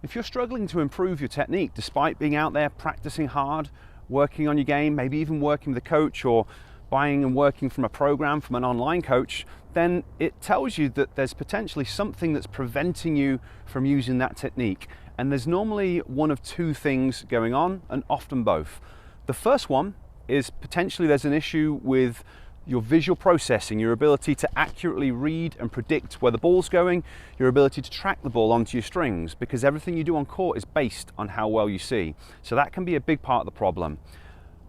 If you're struggling to improve your technique despite being out there practicing hard, working on your game, maybe even working with a coach or buying and working from a program from an online coach, then it tells you that there's potentially something that's preventing you from using that technique. And there's normally one of two things going on, and often both. The first one is potentially there's an issue with your visual processing, your ability to accurately read and predict where the ball's going, your ability to track the ball onto your strings, because everything you do on court is based on how well you see. So that can be a big part of the problem.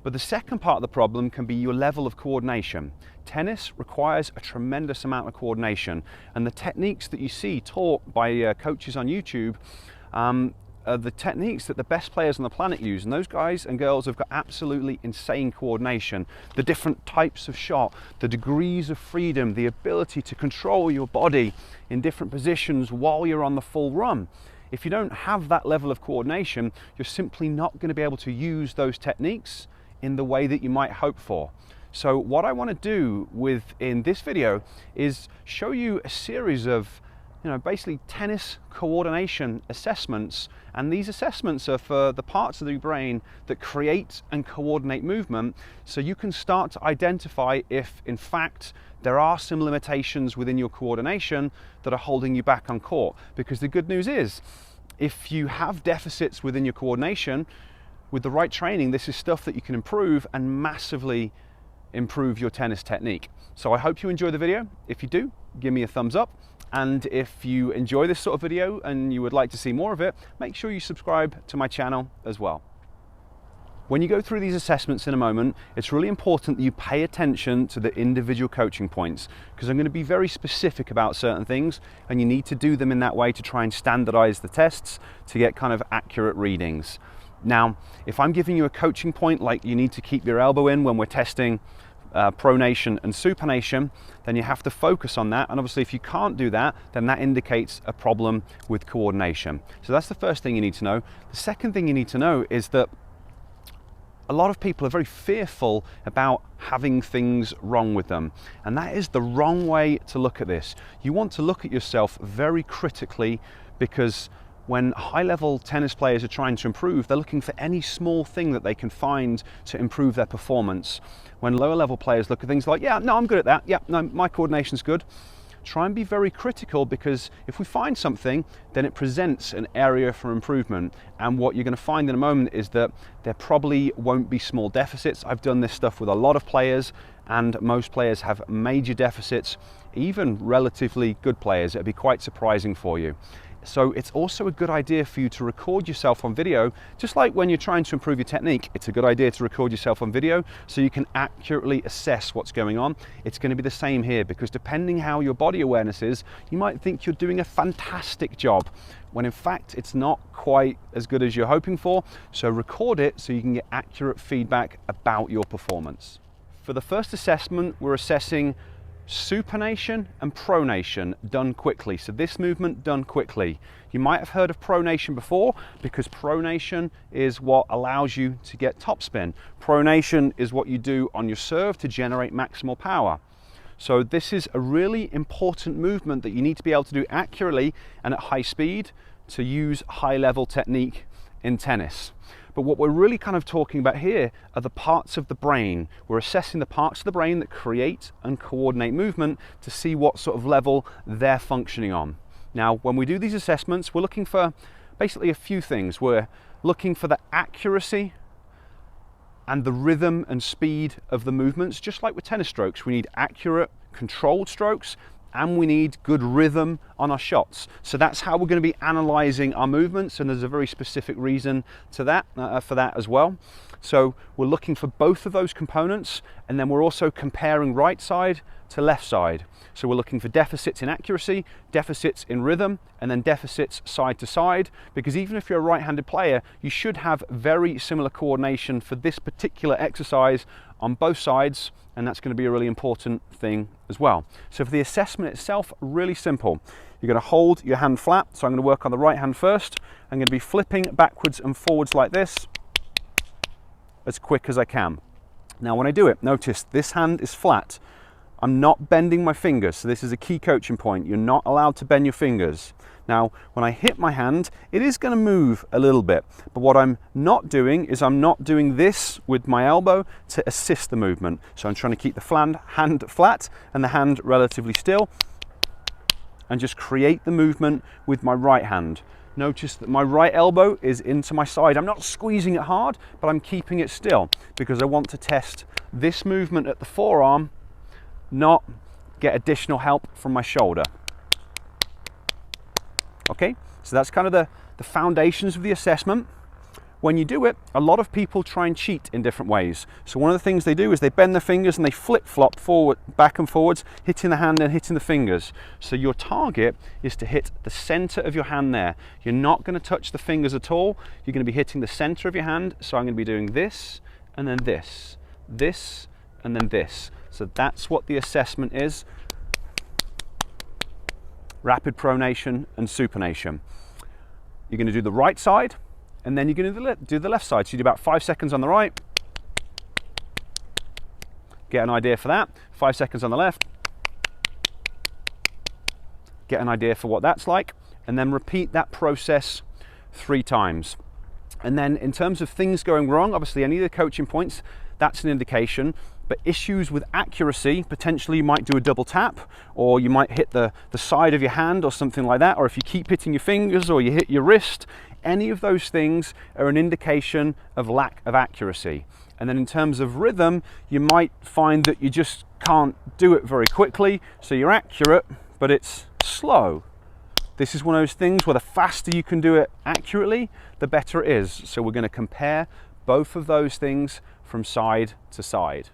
But the second part of the problem can be your level of coordination. Tennis requires a tremendous amount of coordination, and the techniques that you see taught by coaches on YouTube are the techniques that the best players on the planet use, and those guys and girls have got absolutely insane coordination. The different types of shot, the degrees of freedom, the ability to control your body in different positions while you're on the full run. If you don't have that level of coordination, you're simply not going to be able to use those techniques in the way that you might hope for. So what I want to do in this video is show you a series of basically tennis coordination assessments, and these assessments are for the parts of the brain that create and coordinate movement, so you can start to identify if in fact there are some limitations within your coordination that are holding you back on court. Because the good news is, if you have deficits within your coordination, with the right training, this is stuff that you can improve and massively improve your tennis technique. So I hope you enjoy the video. If you do, give me a thumbs up. And if you enjoy this sort of video and you would like to see more of it, make sure you subscribe to my channel as well. When you go through these assessments in a moment, it's really important that you pay attention to the individual coaching points, because I'm going to be very specific about certain things, and you need to do them in that way to try and standardize the tests to get kind of accurate readings. Now, if I'm giving you a coaching point like you need to keep your elbow in when we're testing pronation and supination, then you have to focus on that. And obviously if you can't do that, then that indicates a problem with coordination. So that's the first thing you need to know. The second thing you need to know is that a lot of people are very fearful about having things wrong with them. And that is the wrong way to look at this. You want to look at yourself very critically, because when high-level tennis players are trying to improve, they're looking for any small thing that they can find to improve their performance. When lower-level players look at things like, yeah, no, I'm good at that. Yeah, no, my coordination's good. Try and be very critical, because if we find something, then it presents an area for improvement. And what you're going to find in a moment is that there probably won't be small deficits. I've done this stuff with a lot of players, and most players have major deficits, even relatively good players. It'd be quite surprising for you. So it's also a good idea for you to record yourself on video. Just like when you're trying to improve your technique, it's a good idea to record yourself on video so you can accurately assess what's going on. It's going to be the same here, because depending how your body awareness is, you might think you're doing a fantastic job, when in fact it's not quite as good as you're hoping for. So record it so you can get accurate feedback about your performance. For the first assessment, we're assessing supination and pronation done quickly. So this movement done quickly. You might have heard of pronation before, because pronation is what allows you to get topspin. Pronation is what you do on your serve to generate maximal power. So this is a really important movement that you need to be able to do accurately and at high speed to use high-level technique in tennis. But what we're really kind of talking about here are the parts of the brain. We're assessing the parts of the brain that create and coordinate movement to see what sort of level they're functioning on. Now, when we do these assessments, we're looking for basically a few things. We're looking for the accuracy and the rhythm and speed of the movements. Just like with tennis strokes, we need accurate, controlled strokes, and we need good rhythm on our shots. So that's how we're going to be analyzing our movements, and there's a very specific reason to that, for that as well. So we're looking for both of those components, and then we're also comparing right side to left side. So we're looking for deficits in accuracy, deficits in rhythm, and then deficits side to side, because even if you're a right-handed player, you should have very similar coordination for this particular exercise on both sides, and that's going to be a really important thing as well. So for the assessment itself, really simple. You're going to hold your hand flat. So I'm going to work on the right hand first. I'm going to be flipping backwards and forwards like this as quick as I can. Now when I do it, notice this hand is flat. I'm not bending my fingers. So this is a key coaching point. You're not allowed to bend your fingers. Now, when I hit my hand, it is going to move a little bit. But what I'm not doing is I'm not doing this with my elbow to assist the movement. So I'm trying to keep the hand flat and the hand relatively still and just create the movement with my right hand. Notice that my right elbow is into my side. I'm not squeezing it hard, but I'm keeping it still because I want to test this movement at the forearm, not get additional help from my shoulder. Okay, so that's kind of the foundations of the assessment. When you do it, a lot of people try and cheat in different ways. So one of the things they do is they bend their fingers and they flip-flop forward, back and forwards, hitting the hand and hitting the fingers. So your target is to hit the center of your hand there. You're not going to touch the fingers at all. You're going to be hitting the center of your hand. So I'm going to be doing this and then this, this and then this. So that's what the assessment is. Rapid pronation and supination. You're going to do the right side and then you're going to do the left side. So you do about 5 seconds on the right. Get an idea for that. 5 seconds on the left. Get an idea for what that's like. And then repeat that process 3 times. And then in terms of things going wrong, obviously any of the coaching points, that's an indication. But issues with accuracy, potentially you might do a double tap, or you might hit the side of your hand or something like that, or if you keep hitting your fingers or you hit your wrist, any of those things are an indication of lack of accuracy. And then in terms of rhythm, you might find that you just can't do it very quickly, so you're accurate, but it's slow. This is one of those things where the faster you can do it accurately, the better it is. So we're going to compare both of those things from side to side.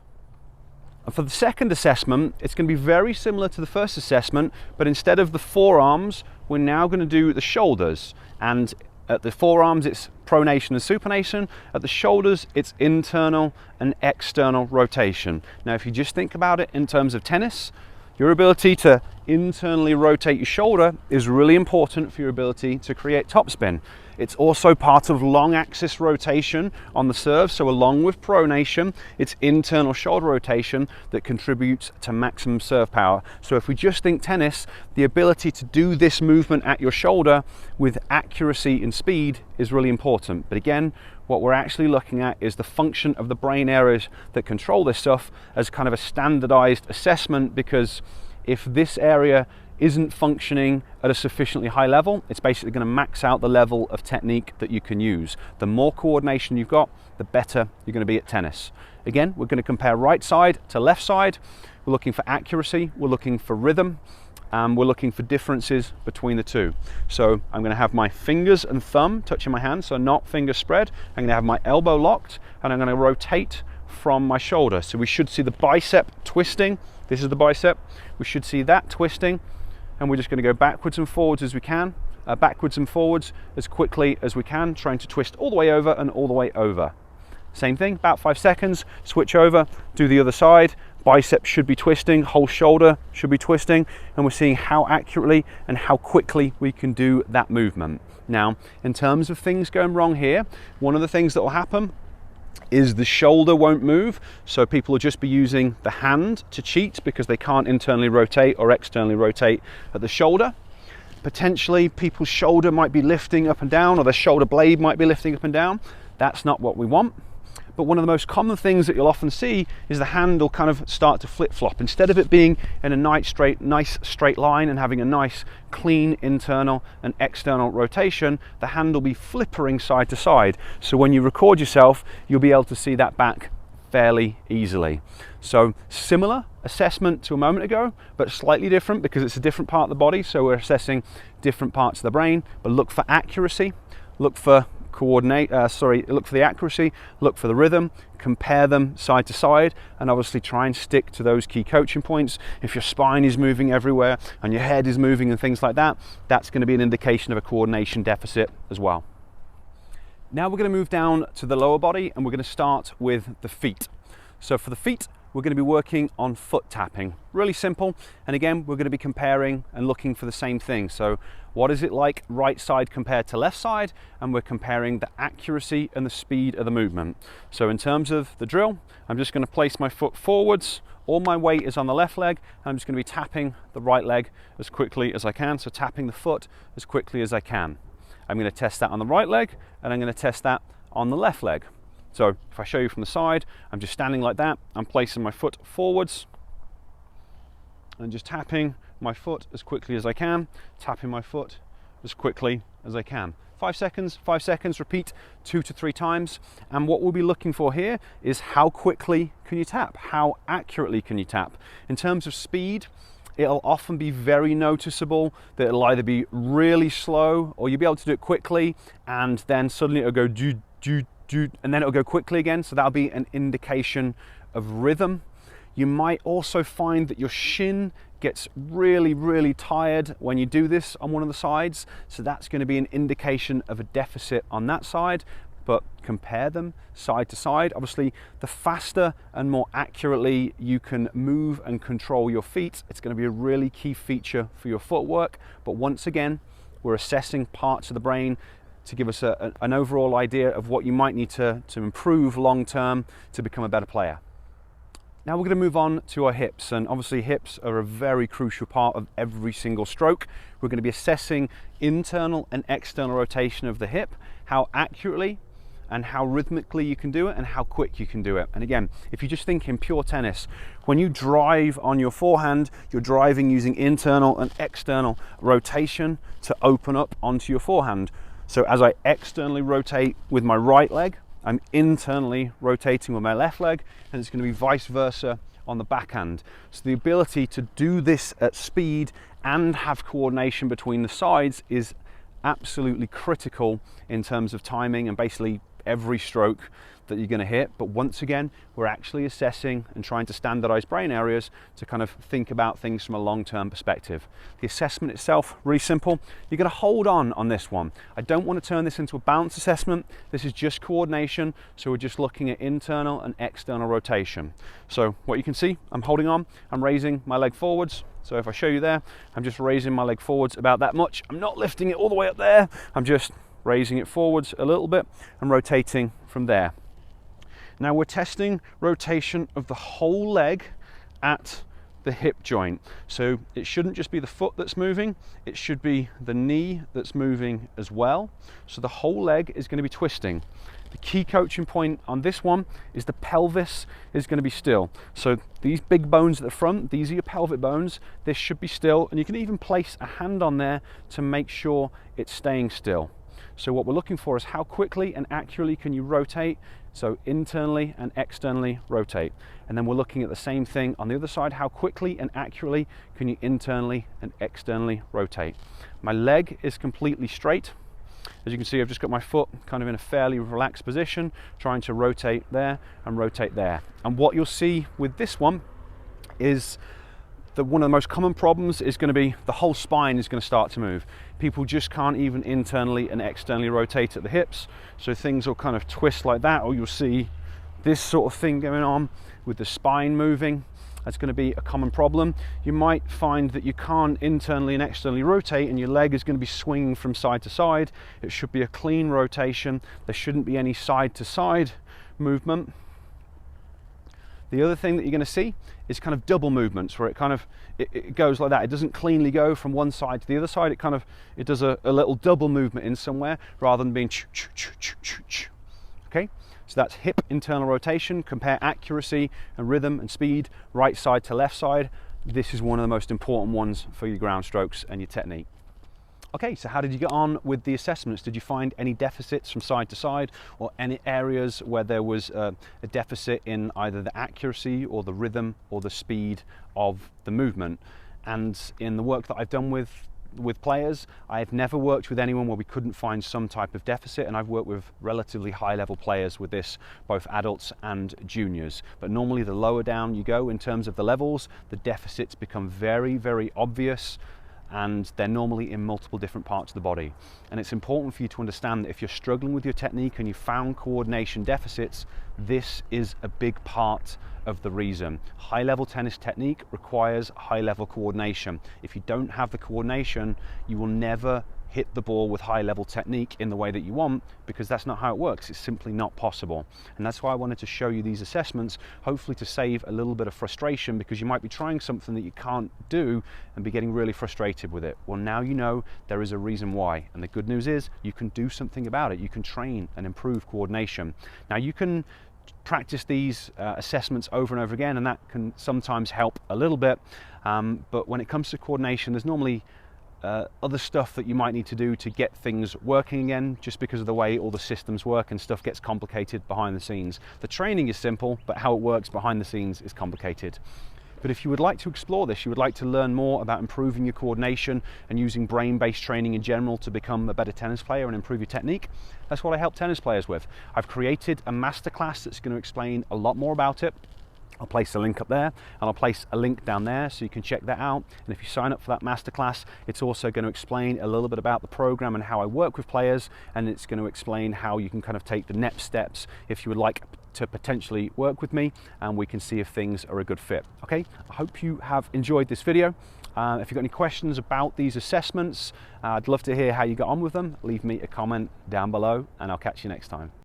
And for the second assessment, it's going to be very similar to the first assessment, but instead of the forearms, we're now going to do the shoulders. And at the forearms, it's pronation and supination. At the shoulders, it's internal and external rotation. Now, if you just think about it in terms of tennis, your ability to internally rotate your shoulder is really important for your ability to create topspin. It's also part of long axis rotation on the serve, so along with pronation, it's internal shoulder rotation that contributes to maximum serve power. So if we just think tennis, the ability to do this movement at your shoulder with accuracy and speed is really important. But again, what we're actually looking at is the function of the brain areas that control this stuff as kind of a standardized assessment, because if this area isn't functioning at a sufficiently high level, it's basically going to max out the level of technique that you can use. The more coordination you've got, the better you're going to be at tennis. Again, we're going to compare right side to left side. We're looking for accuracy, we're looking for rhythm, and we're looking for differences between the two. So I'm going to have my fingers and thumb touching my hand, so not fingers spread. I'm going to have my elbow locked, and I'm going to rotate from my shoulder. So we should see the bicep twisting. This is the bicep. We should see that twisting. And we're just going to go backwards and forwards as we can, backwards and forwards as quickly as we can, trying to twist all the way over and all the way over. Same thing, about 5 seconds, switch over, do the other side. Bicep should be twisting, whole shoulder should be twisting, and we're seeing how accurately and how quickly we can do that movement. Now, in terms of things going wrong here, one of the things that will happen is the shoulder won't move, so people will just be using the hand to cheat because they can't internally rotate or externally rotate at the shoulder. Potentially people's shoulder might be lifting up and down, or their shoulder blade might be lifting up and down. That's not what we want. But one of the most common things that you'll often see is the hand will kind of start to flip-flop. Instead of it being in a nice straight line and having a nice clean internal and external rotation, the hand will be flippering side to side. So when you record yourself, you'll be able to see that back fairly easily. So similar assessment to a moment ago, but slightly different because it's a different part of the body. So we're assessing different parts of the brain, but look for accuracy, look for look for the accuracy, look for the rhythm, compare them side to side, and obviously try and stick to those key coaching points. If your spine is moving everywhere and your head is moving and things like that, that's going to be an indication of a coordination deficit as well. Now we're going to move down to the lower body, and we're going to start with the feet. So for the feet, we're going to be working on foot tapping. Really simple, and again, we're going to be comparing and looking for the same thing. So what is it like right side compared to left side? And we're comparing the accuracy and the speed of the movement. So in terms of the drill, I'm just going to place my foot forwards. All my weight is on the left leg, and I'm just going to be tapping the right leg as quickly as I can. So tapping the foot as quickly as I can. I'm going to test that on the right leg, and I'm going to test that on the left leg. So if I show you from the side, I'm just standing like that. I'm placing my foot forwards and just tapping my foot as quickly as I can, tapping my foot as quickly as I can. 5 seconds, repeat 2 to 3 times. And what we'll be looking for here is how quickly can you tap? How accurately can you tap? In terms of speed, it'll often be very noticeable that it'll either be really slow or you'll be able to do it quickly and then suddenly it'll go do, do, do, and then it'll go quickly again. So that'll be an indication of rhythm. You might also find that your shin gets really, really tired when you do this on one of the sides. So that's going to be an indication of a deficit on that side. But compare them side to side. Obviously, the faster and more accurately you can move and control your feet, it's going to be a really key feature for your footwork. But once again, we're assessing parts of the brain to give us an overall idea of what you might need to improve long term to become a better player. Now we're going to move on to our hips, and obviously hips are a very crucial part of every single stroke. We're going to be assessing internal and external rotation of the hip, how accurately and how rhythmically you can do it and how quick you can do it. And again, if you just think in pure tennis, when you drive on your forehand, you're driving using internal and external rotation to open up onto your forehand. So as I externally rotate with my right leg, I'm internally rotating with my left leg, and it's going to be vice versa on the backhand. So the ability to do this at speed and have coordination between the sides is absolutely critical in terms of timing and basically every stroke that you're going to hit. But once again, we're actually assessing and trying to standardize brain areas to kind of think about things from a long-term perspective. The assessment itself, really simple. You're going to hold on this one. I don't want to turn this into a balance assessment. This is just coordination. So we're just looking at internal and external rotation. So what you can see, I'm holding on, I'm raising my leg forwards. So if I show you there, I'm just raising my leg forwards about that much. I'm not lifting it all the way up there. I'm just raising it forwards a little bit and rotating from there. Now we're testing rotation of the whole leg at the hip joint. So it shouldn't just be the foot that's moving, it should be the knee that's moving as well. So the whole leg is going to be twisting. The key coaching point on this one is the pelvis is going to be still. So these big bones at the front, these are your pelvic bones. This should be still, and you can even place a hand on there to make sure it's staying still. So what we're looking for is how quickly and accurately can you rotate. So internally and externally rotate. And then we're looking at the same thing on the other side. How quickly and accurately can you internally and externally rotate? My leg is completely straight. As you can see, I've just got my foot kind of in a fairly relaxed position, trying to rotate there and rotate there. And what you'll see with this one is that one of the most common problems is going to be the whole spine is going to start to move. People just can't even internally and externally rotate at the hips. So things will kind of twist like that, or you'll see this sort of thing going on with the spine moving. That's going to be a common problem. You might find that you can't internally and externally rotate and your leg is going to be swinging from side to side. It should be a clean rotation. There shouldn't be any side to side movement. The other thing that you're going to see is kind of double movements where it goes like that. It doesn't cleanly go from one side to the other side. It does a little double movement in somewhere rather than being okay? So that's hip internal rotation. Compare accuracy and rhythm and speed, right side to left side. This is one of the most important ones for your ground strokes and your technique. Okay, so how did you get on with the assessments? Did you find any deficits from side to side, or any areas where there was a deficit in either the accuracy or the rhythm or the speed of the movement? And in the work that I've done with players, I've never worked with anyone where we couldn't find some type of deficit, and I've worked with relatively high level players with this, both adults and juniors. But normally the lower down you go in terms of the levels, the deficits become very, very obvious. and they're normally in multiple different parts of the body. And it's important for you to understand that if you're struggling with your technique and you found coordination deficits, this is a big part of the reason. High-level tennis technique requires high-level coordination. If you don't have the coordination, you will never hit the ball with high-level technique in the way that you want, because that's not how it works. It's simply not possible. And that's why I wanted to show you these assessments, hopefully to save a little bit of frustration, because you might be trying something that you can't do and be getting really frustrated with it. Well, now you know there is a reason why. And the good news is you can do something about it. You can train and improve coordination. Now you can practice these assessments over and over again, and that can sometimes help a little bit. But when it comes to coordination, there's normally other stuff that you might need to do to get things working again, just because of the way all the systems work and stuff gets complicated behind the scenes. The training is simple, but how it works behind the scenes is complicated. But if you would like to explore this, you would like to learn more about improving your coordination and using brain-based training in general to become a better tennis player and improve your technique, that's what I help tennis players with. I've created a masterclass that's going to explain a lot more about it. I'll place a link up there, and I'll place a link down there so you can check that out. And if you sign up for that masterclass, it's also going to explain a little bit about the program and how I work with players, and it's going to explain how you can kind of take the next steps if you would like to potentially work with me, and we can see if things are a good fit. Okay, I hope you have enjoyed this video. If you've got any questions about these assessments, I'd love to hear how you got on with them. Leave me a comment down below, and I'll catch you next time.